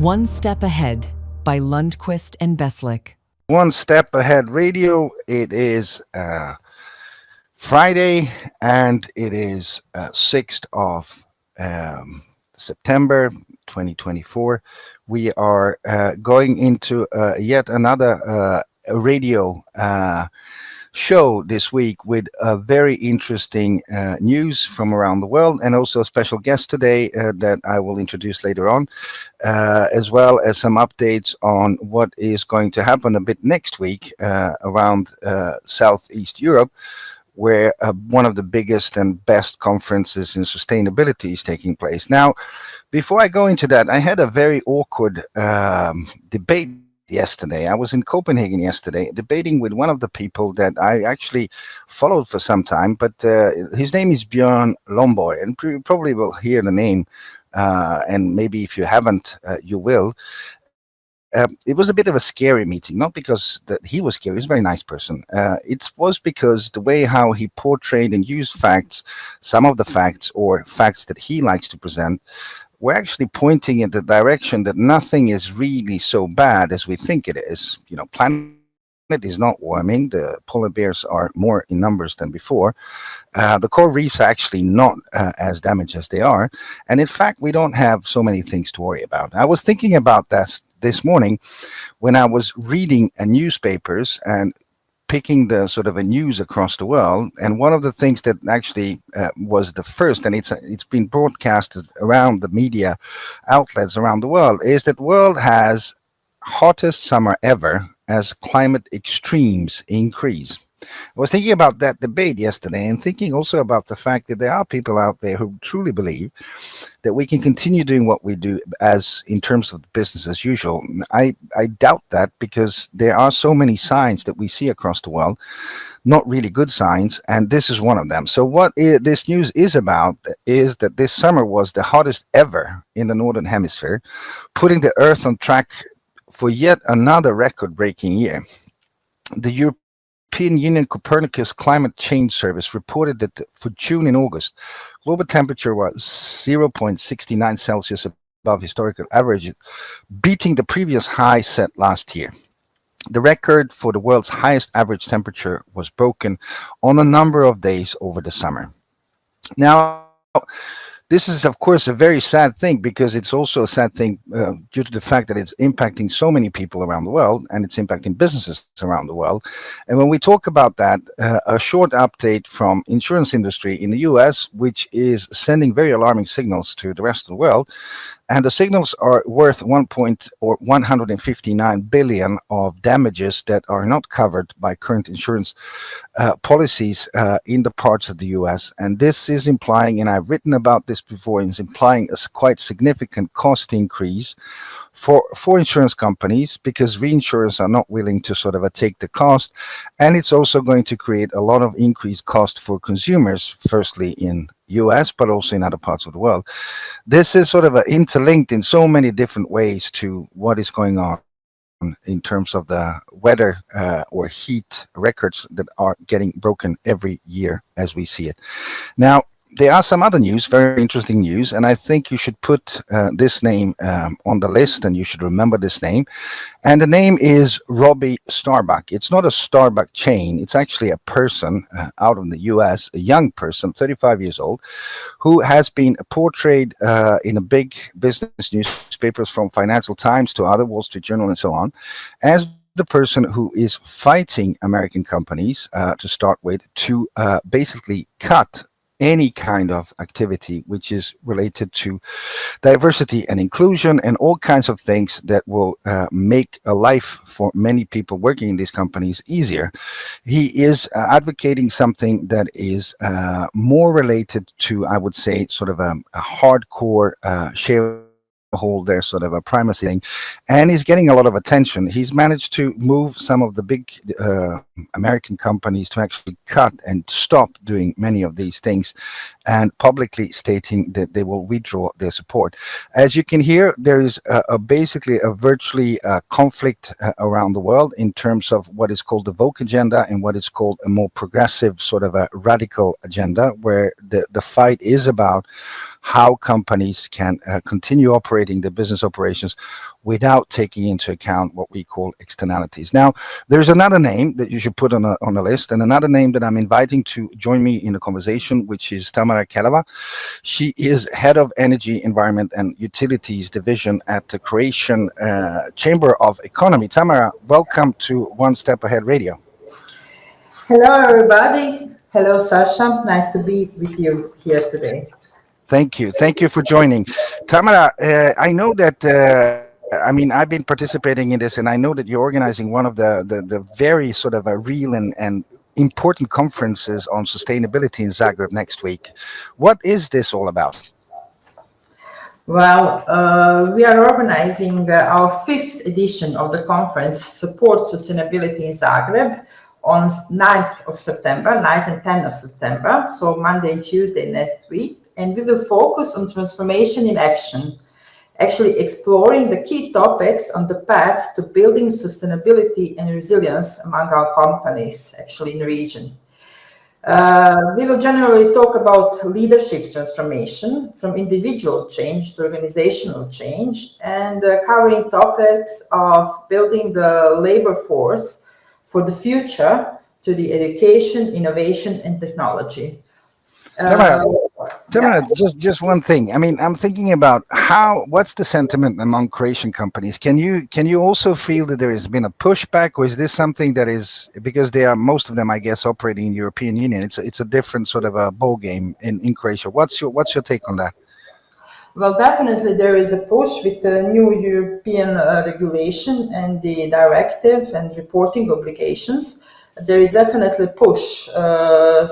One Step Ahead by Lundquist and Beslick. One Step Ahead Radio. It is Friday and it is 6th of September 2024. We are going into yet another radio show this week with a very interesting news from around the world, and also a special guest today that I will introduce later on, as well as some updates on what is going to happen a bit next week around Southeast Europe, where one of the biggest and best conferences in sustainability is taking place. Now, before I go into that, I had a very awkward debate yesterday. I was in Copenhagen yesterday debating with one of the people that I actually followed for some time, but his name is Björn Lomborg, and you probably will hear the name, and maybe if you haven't, you will. It was a bit of a scary meeting, not because that he was scary. He's a very nice person. It was because the way how he portrayed and used facts, some of the facts or facts that he likes to present, we're actually pointing in the direction that nothing is really so bad as we think it is. You know, planet is not warming. The polar bears are more in numbers than before. The coral reefs are actually not as damaged as they are. And in fact, we don't have so many things to worry about. I was thinking about that this morning when I was reading newspapers and picking the sort of a news across the world, and one of the things that actually was the first, and it's been broadcasted around the media outlets around the world, is that the world has hottest summer ever as climate extremes increase. I was thinking about that debate yesterday, and thinking also about the fact that there are people out there who truly believe that we can continue doing what we do as in terms of business as usual. I doubt that, because there are so many signs that we see across the world, not really good signs, and this is one of them. So what this news is about is that this summer was the hottest ever in the Northern Hemisphere, putting the Earth on track for yet another record-breaking year. The European Union Copernicus Climate Change Service reported that for June and August, global temperature was 0.69 Celsius above historical average, beating the previous high set last year. The record for the world's highest average temperature was broken on a number of days over the summer. Now, this is, of course, a very sad thing, because it's also a sad thing due to the fact that it's impacting so many people around the world, and it's impacting businesses around the world. And when we talk about that, a short update from insurance industry in the US, which is sending very alarming signals to the rest of the world. And the signals are worth 159 billion of damages that are not covered by current insurance policies in the parts of the US. And this is implying, and I've written about this before, is implying a quite significant cost increase for insurance companies, because reinsurers are not willing to sort of take the cost. And it's also going to create a lot of increased cost for consumers, firstly in US, but also in other parts of the world. This is sort of interlinked in so many different ways to what is going on in terms of the weather or heat records that are getting broken every year as we see it. Now, there are some other news, very interesting news, and I think you should put this name on the list, and you should remember this name. And the name is Robbie Starbuck. It's not a Starbuck chain. It's actually a person out of the US, a young person, 35 years old, who has been portrayed in a big business newspapers, from Financial Times to other, Wall Street Journal and so on, as the person who is fighting American companies to start with to basically cut any kind of activity which is related to diversity and inclusion and all kinds of things that will make a life for many people working in these companies easier. He is advocating something that is more related to, I would say, sort of a hardcore shareholder sort of a primacy thing, and he's getting a lot of attention. He's managed to move some of the big American companies to actually cut and stop doing many of these things, and publicly stating that they will withdraw their support. As you can hear, there is basically a virtually conflict around the world in terms of what is called the woke agenda and what is called a more progressive sort of a radical agenda, where the fight is about how companies can continue operating their business operations without taking into account what we call externalities. Now, there's another name that you should put on a list, and another name that I'm inviting to join me in the conversation, which is Tamara Kelava. She is head of energy, environment, and utilities division at the Croatian Chamber of Economy. Tamara, welcome to One Step Ahead Radio. Hello, everybody. Hello, Sasha. Nice to be with you here today. Thank you. Thank you for joining. Tamara, I know that, I've been participating in this, and I know that you're organizing one of the very sort of a real and important conferences on sustainability in Zagreb next week. What is this all about? Well, we are organizing our fifth edition of the conference, Support Sustainability in Zagreb, on 9th of September, 9th and 10th of September, so Monday and Tuesday next week. And we will focus on transformation in action, actually exploring the key topics on the path to building sustainability and resilience among our companies, actually in the region. We will generally talk about leadership transformation from individual change to organizational change, and covering topics of building the labor force for the future to the education, innovation, and technology. Tamara, Yeah. Tamara, just one thing. I'm thinking about what's the sentiment among Croatian companies? Can you also feel that there has been a pushback, or is this something that is because they are most of them, I guess, operating in the European Union? It's a different sort of a ball game in Croatia. What's your take on that? Well, definitely there is a push with the new European regulation and the directive and reporting obligations. There is definitely a push.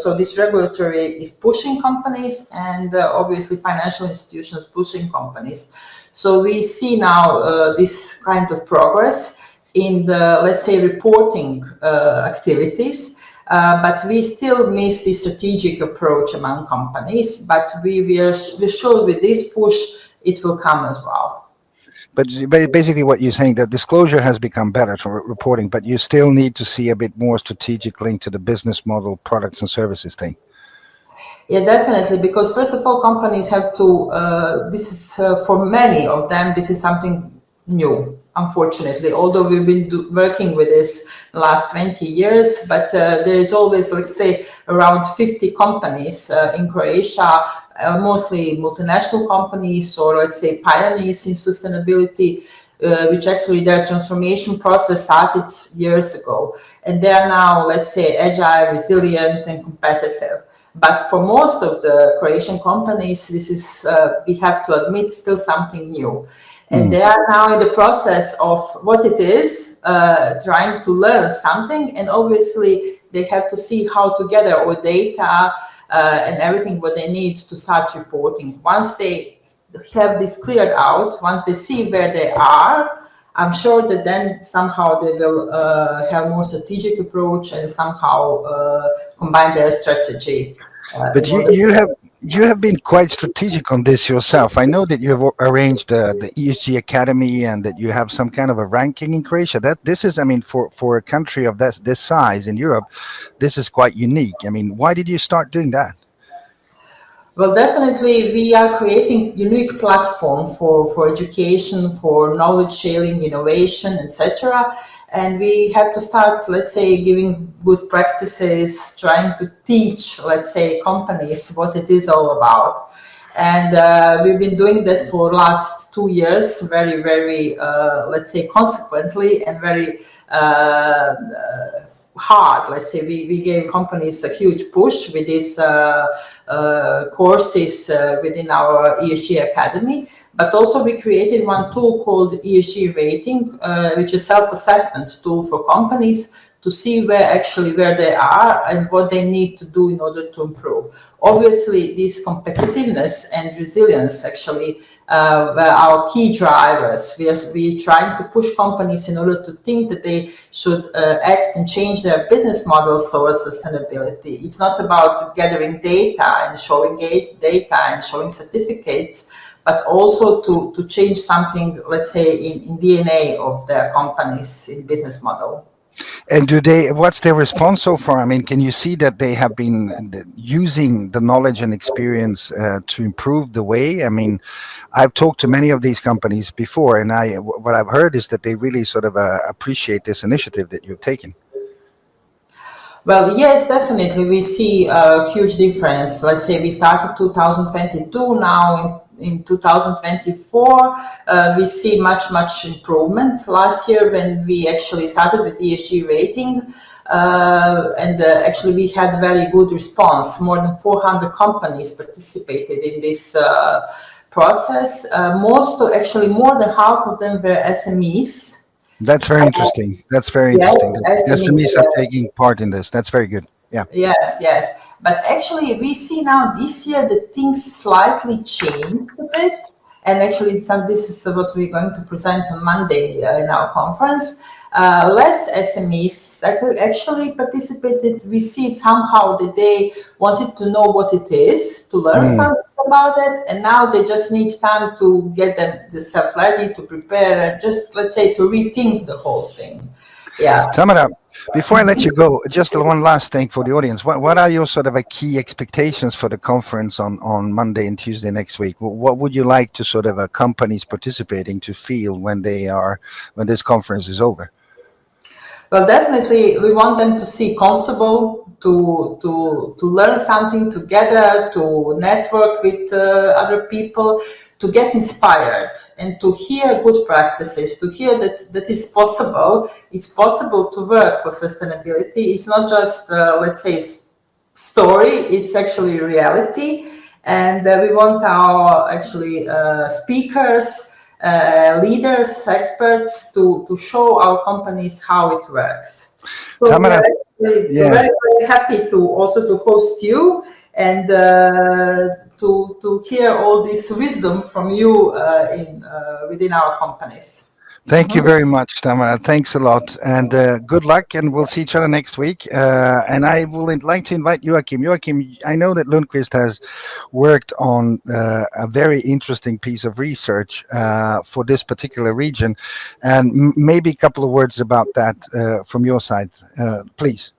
So this regulatory is pushing companies, and obviously financial institutions pushing companies. So we see now this kind of progress in the, let's say, reporting activities. But we still miss the strategic approach among companies. But we're sure with this push, it will come as well. But basically, what you're saying that disclosure has become better for reporting, but you still need to see a bit more strategic link to the business model, products and services thing. Yeah, definitely. Because first of all, companies have to. This is for many of them. This is something new. Unfortunately, although we've been working with this last 20 years, but there is always, let's say, around 50 companies in Croatia, mostly multinational companies, or let's say pioneers in sustainability, which actually their transformation process started years ago, and they are now, let's say, agile, resilient, and competitive. But for most of the Croatian companies, this is, we have to admit, still something new. And they are now in the process of what it is, trying to learn something. And obviously, they have to see how to gather all data and everything what they need to start reporting. Once they have this cleared out, once they see where they are, I'm sure that then somehow they will have more strategic approach and somehow combine their strategy. But you have been quite strategic on this yourself. I know that you have arranged the ESG Academy and that you have some kind of a ranking in Croatia. That this is, for a country of this size in Europe, this is quite unique. Why did you start doing that? Well, definitely, we are creating unique platform for education, for knowledge sharing, innovation, etc. And we have to start, let's say, giving good practices, trying to teach, let's say, companies what it is all about. And we've been doing that for last 2 years, very, very, let's say, consequently and very hard. Let's say we gave companies a huge push with these courses within our ESG Academy. But also we created one tool called ESG Rating, which is self-assessment tool for companies to see where they are and what they need to do in order to improve. Obviously, this competitiveness and resilience actually were our key drivers. We trying to push companies in order to think that they should act and change their business models towards sustainability. It's not about gathering data and showing data and showing certificates, but also to change something, let's say, in DNA of their companies in business model. And what's their response so far? I mean, can you see that they have been using the knowledge and experience to improve the way? I mean, I've talked to many of these companies before, and what I've heard is that they really sort of appreciate this initiative that you've taken. Well, yes, definitely. We see a huge difference. Let's say we started 2022. Now in 2024, we see much improvement. Last year, when we actually started with ESG rating, and actually we had very good response. More than 400 companies participated in this process. Actually, more than half of them were SMEs. That's very interesting. That's very Yes, interesting. The SMEs are taking part in this. That's very good. Yeah. Yes. But actually, we see now this year that things slightly changed a bit. And actually, this is what we're going to present on Monday in our conference. Less SMEs actually participated. We see it somehow that they wanted to know what it is, to learn something about it, and now they just need time to get themselves ready to prepare, just let's say to rethink the whole thing. Yeah. Tamara, before I let you go, just one last thing for the audience. What are your sort of key expectations for the conference on Monday and Tuesday next week? What would you like to sort of companies participating to feel when this conference is over? Well, definitely, we want them to see comfortable, to learn something together, to network with other people, to get inspired, and to hear good practices, to hear that is possible. It's possible to work for sustainability. It's not just, let's say, story. It's actually reality. And we want our actually speakers, leaders, experts to show our companies how it works. So Tamara, we're very happy to host you and to hear all this wisdom from you within our companies. Thank you very much, Tamara. Thanks a lot, and good luck. And we'll see each other next week. And I would like to invite Joachim. Joachim, I know that Lundqvist has worked on a very interesting piece of research for this particular region, and maybe a couple of words about that from your side, please.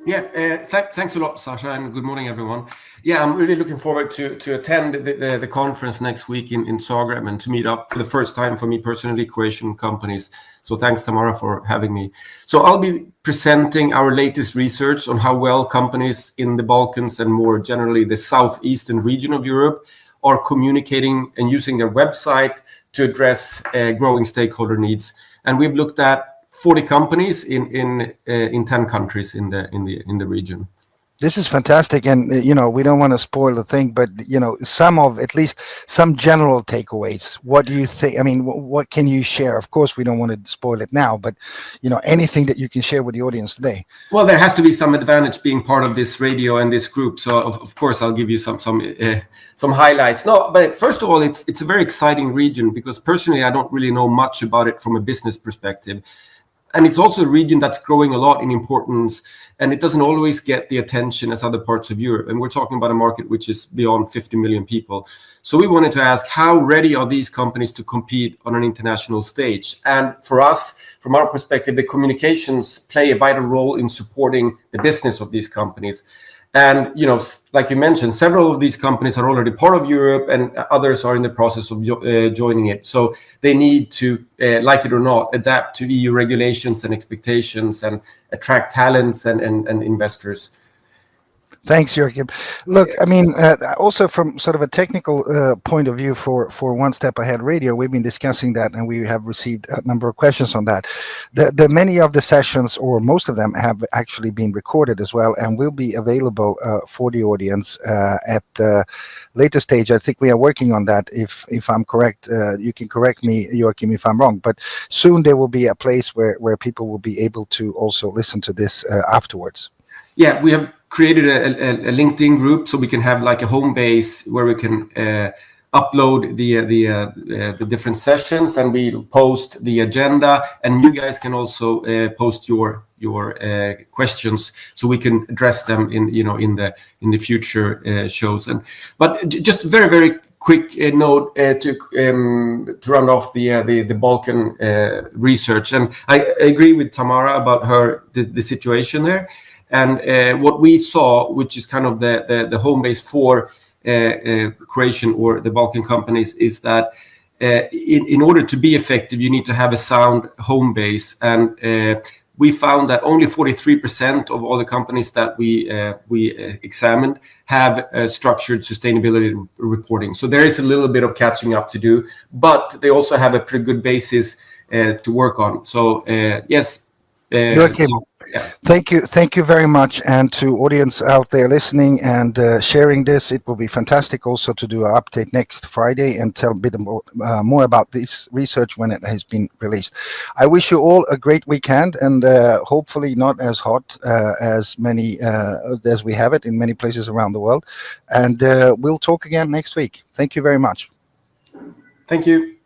Yeah, thanks a lot, Sasha, and good morning, everyone. Yeah, I'm really looking forward to attend the conference next week in Zagreb and to meet up for the first time for me personally, Croatian companies. So thanks, Tamara, for having me. So I'll be presenting our latest research on how well companies in the Balkans and more generally the southeastern region of Europe are communicating and using their website to address growing stakeholder needs. And we've looked at 40 companies in 10 countries in the region. This is fantastic, and we don't want to spoil the thing, but at least some general takeaways. What do you think? I mean, what can you share? Of course, we don't want to spoil it now, but anything that you can share with the audience today. Well, there has to be some advantage being part of this radio and this group. So of course, I'll give you some highlights. No, but first of all, it's a very exciting region because personally, I don't really know much about it from a business perspective. And it's also a region that's growing a lot in importance, and it doesn't always get the attention as other parts of Europe. And we're talking about a market which is beyond 50 million people. So we wanted to ask, how ready are these companies to compete on an international stage? And for us, from our perspective, the communications play a vital role in supporting the business of these companies. And, like you mentioned, several of these companies are already part of Europe and others are in the process of joining it. So they need to, like it or not, adapt to EU regulations and expectations and attract talents and investors. Thanks, Joachim. Look, I mean, also from sort of a technical point of view for One Step Ahead Radio, we've been discussing that, and we have received a number of questions on that. The many of the sessions, or most of them, have actually been recorded as well, and will be available for the audience at the later stage. I think we are working on that. If I'm correct, you can correct me, Joachim, if I'm wrong. But soon there will be a place where people will be able to also listen to this afterwards. Yeah, we have created a LinkedIn group so we can have like a home base where we can upload the different sessions, and we post the agenda, and you guys can also post your questions so we can address them in the future shows. But just very quick note to round off the Balkan research, and I agree with Tamara about the situation there. And what we saw, which is kind of the home base for Croatian or the Balkan companies, is that in order to be effective, you need to have a sound home base. And we found that only 43% of all the companies that we examined have structured sustainability reporting. So there is a little bit of catching up to do, but they also have a pretty good basis to work on. So yes. Joachim, Yeah. thank you very much, and to audience out there listening and sharing this. It will be fantastic also to do an update next Friday and tell a bit more about this research when it has been released. I wish you all a great weekend, and hopefully not as hot as we have it in many places around the world. And we'll talk again next week. Thank you very much. Thank you.